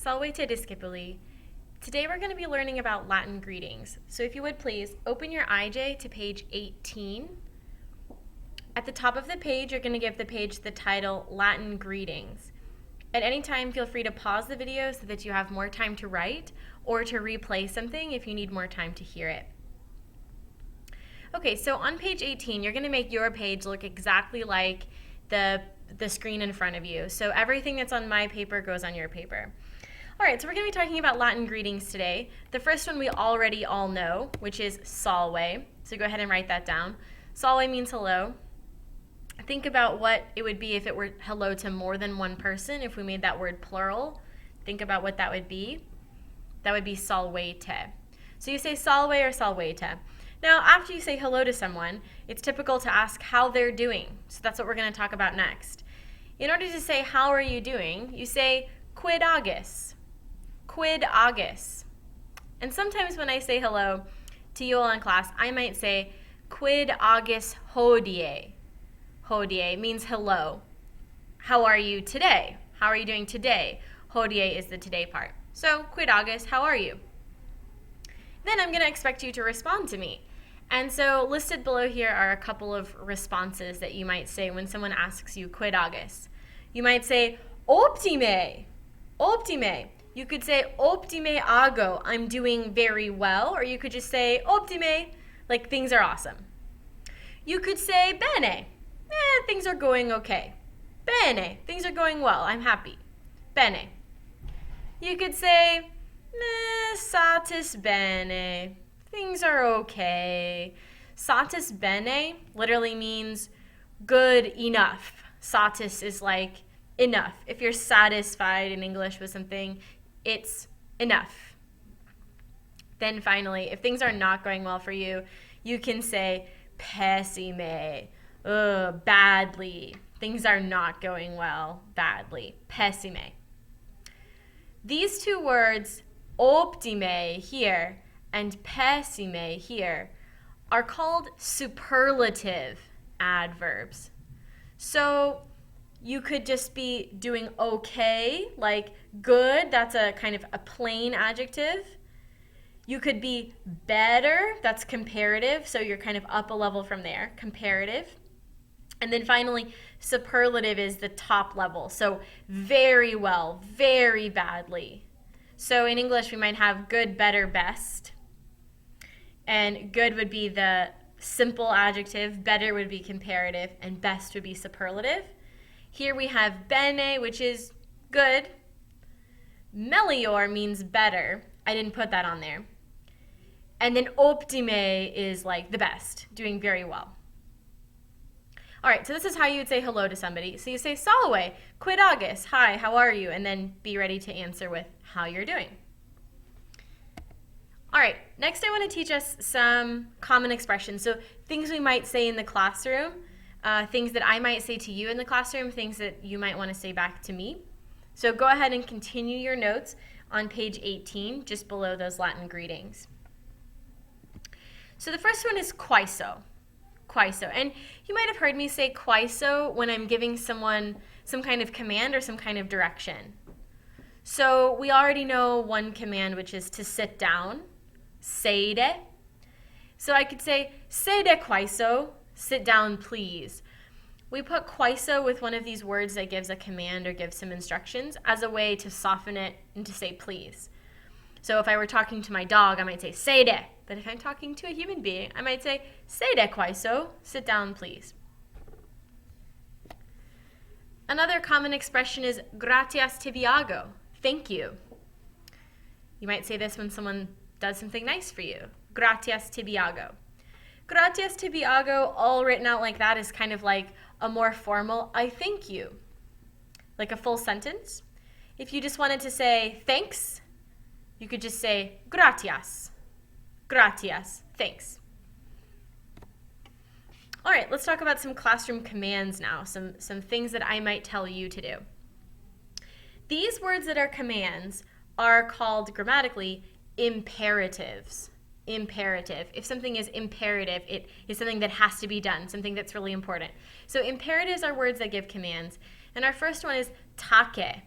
Salvete discipuli. Today we're going to be learning about Latin greetings. So if you would please, open your IJ to page 18. At the top of the page, you're going to give the page the title Latin Greetings. At any time, feel free to pause the video so that you have more time to write or to replay something if you need more time to hear it. Okay, so on page 18, you're going to make your page look exactly like the screen in front of you. So everything that's on my paper goes on your paper. All right, so we're going to be talking about Latin greetings today. The first one we already all know, which is salve. So go ahead and write that down. Salve means hello. Think about what it would be if it were hello to more than one person. If we made that word plural, think about what that would be. That would be salvete. So you say salve or salvete. Now, after you say hello to someone, it's typical to ask how they're doing. So that's what we're going to talk about next. In order to say how are you doing, you say quid agis. Quid agis. And sometimes when I say hello to you all in class, I might say quid agis hodie. Hodie means hello. How are you today? How are you doing today? Hodie is the today part. So quid agis, how are you? Then I'm going to expect you to respond to me. And so listed below here are a couple of responses that you might say when someone asks you quid agis. You might say optime. Optime. You could say optime ago, I'm doing very well, or you could just say optime, like things are awesome. You could say bene. Things are going okay. Bene. Things are going well. I'm happy. Bene. You could say satis bene. Things are okay. Satis bene literally means good enough. Satis is like enough. If you're satisfied in English with something, it's enough. Then finally, if things are not going well for you, you can say pessime. Badly. Things are not going well. Badly. Pessime. These two words, optime here and pessime here, are called superlative adverbs. So you could just be doing okay, like good, that's a kind of a plain adjective. You could be better, that's comparative, so you're kind of up a level from there, comparative. And then finally, superlative is the top level, so very well, very badly. So in English, we might have good, better, best. And good would be the simple adjective, better would be comparative, and best would be superlative. Here we have bene, which is good. Melior means better. I didn't put that on there. And then optime is like the best, doing very well. All right, so this is how you would say hello to somebody. So you say salve, quid agis, hi, how are you? And then be ready to answer with how you're doing. All right, next I want to teach us some common expressions. So things we might say in the classroom, things that I might say to you in the classroom, things that you might want to say back to me. So go ahead and continue your notes on page 18, just below those Latin greetings. So the first one is quaiso. Quaiso. And you might have heard me say quaiso when I'm giving someone some kind of command or some kind of direction. So we already know one command, which is to sit down. Sede. So I could say, sede quaiso, sit down please. We put quaiso with one of these words that gives a command or gives some instructions as a way to soften it and to say please. So if I were talking to my dog, I might say sede. But if I'm talking to a human being, I might say sede quaiso, sit down please. Another common expression is gratias tibiago, thank you. You might say this when someone does something nice for you. Gratias tibiago. Gratias tibiago, all written out like that, is kind of like a more formal I thank you, like a full sentence. If you just wanted to say thanks, you could just say gratias. Gratias, thanks. All right, let's talk about some classroom commands now, some things that I might tell you to do. These words that are commands are called grammatically imperatives. Imperative. If something is imperative, it is something that has to be done, something that's really important. So imperatives are words that give commands. And our first one is take.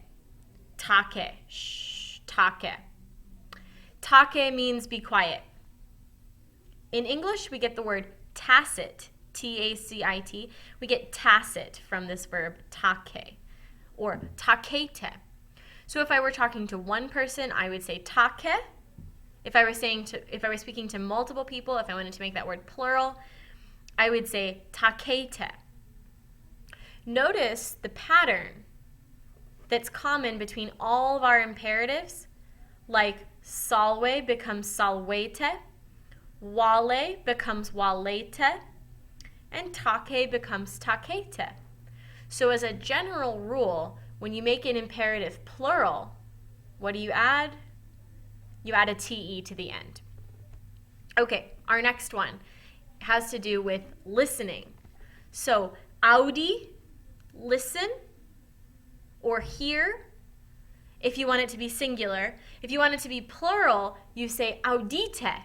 Take. Shh. take. Take means be quiet. In English, we get the word tacit, T-A-C-I-T. We get tacit from this verb take or takete. So if I were talking to one person, I would say take. If I was speaking to multiple people, if I wanted to make that word plural, I would say takete. Notice the pattern that's common between all of our imperatives, like salve becomes salvete, wale becomes walete, and take becomes takete. So as a general rule, when you make an imperative plural, what do you add? You add a te to the end. Okay, our next one has to do with listening. So audi, listen, or hear, if you want it to be singular. If you want it to be plural, you say audite.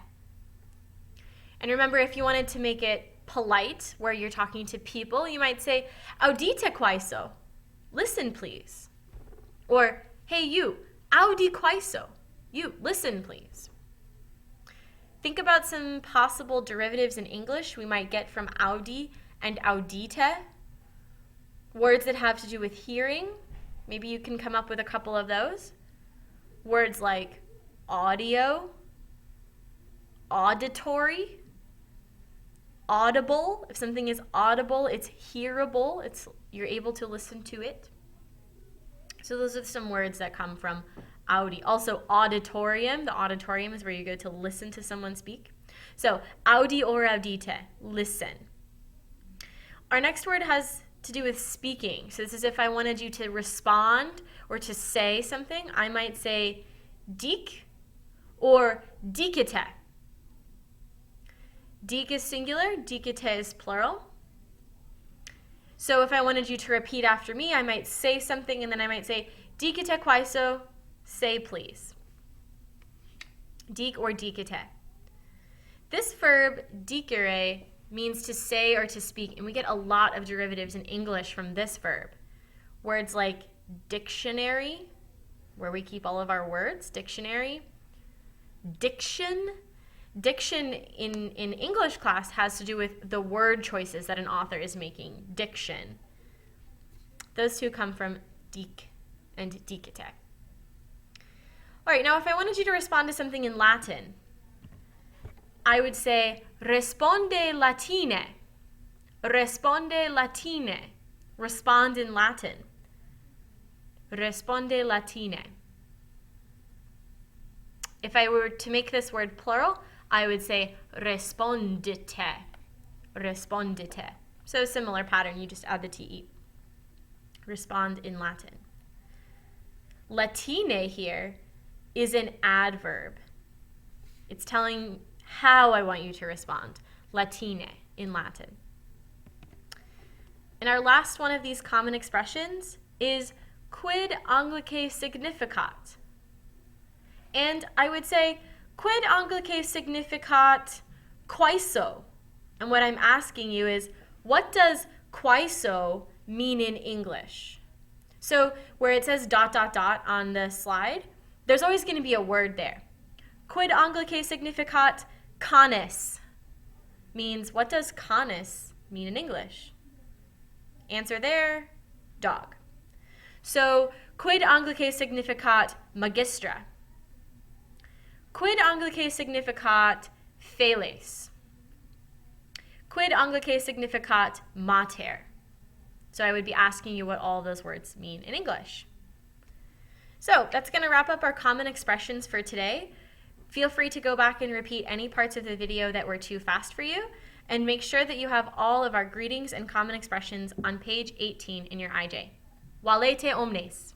And remember, if you wanted to make it polite, where you're talking to people, you might say audite quaiso. Listen, please. Or, hey, you, audi quaiso. You, listen, please. Think about some possible derivatives in English we might get from audi and audite. Words that have to do with hearing. Maybe you can come up with a couple of those. Words like audio, auditory, audible. If something is audible, it's hearable. You're able to listen to it. So those are some words that come from audi. Also auditorium. The auditorium is where you go to listen to someone speak. So audi or audite, listen. Our next word has to do with speaking. So this is if I wanted you to respond or to say something, I might say dik or dikite. Dik is singular, dikite is plural. So if I wanted you to repeat after me, I might say something and then I might say dikite quaiso, say please. Dik or dikite. This verb dicere means to say or to speak, and we get a lot of derivatives in English from this verb. Words like dictionary, where we keep all of our words, dictionary. Diction. Diction in English class has to do with the word choices that an author is making, diction. Those two come from dik and dicite. All right, now if I wanted you to respond to something in Latin, I would say responde latine. Responde latine. Respond in Latin. Responde latine. If I were to make this word plural, I would say respondite. Respondite. So a similar pattern, you just add the te. Respond in Latin. Latine here is an adverb. It's telling how I want you to respond. Latine in Latin. And our last one of these common expressions is quid anglice significat. And I would say quid anglice significat quaiso. And what I'm asking you is, what does quaiso mean in English? So where it says ... on the slide, there's always going to be a word there. Quid anglice significat canis means, what does canis mean in English? Answer there, dog. So quid anglice significat magistra. Quid anglice significat feles. Quid anglice significat mater. So I would be asking you what all those words mean in English. So that's going to wrap up our common expressions for today. Feel free to go back and repeat any parts of the video that were too fast for you, and make sure that you have all of our greetings and common expressions on page 18 in your IJ. Valete omnes.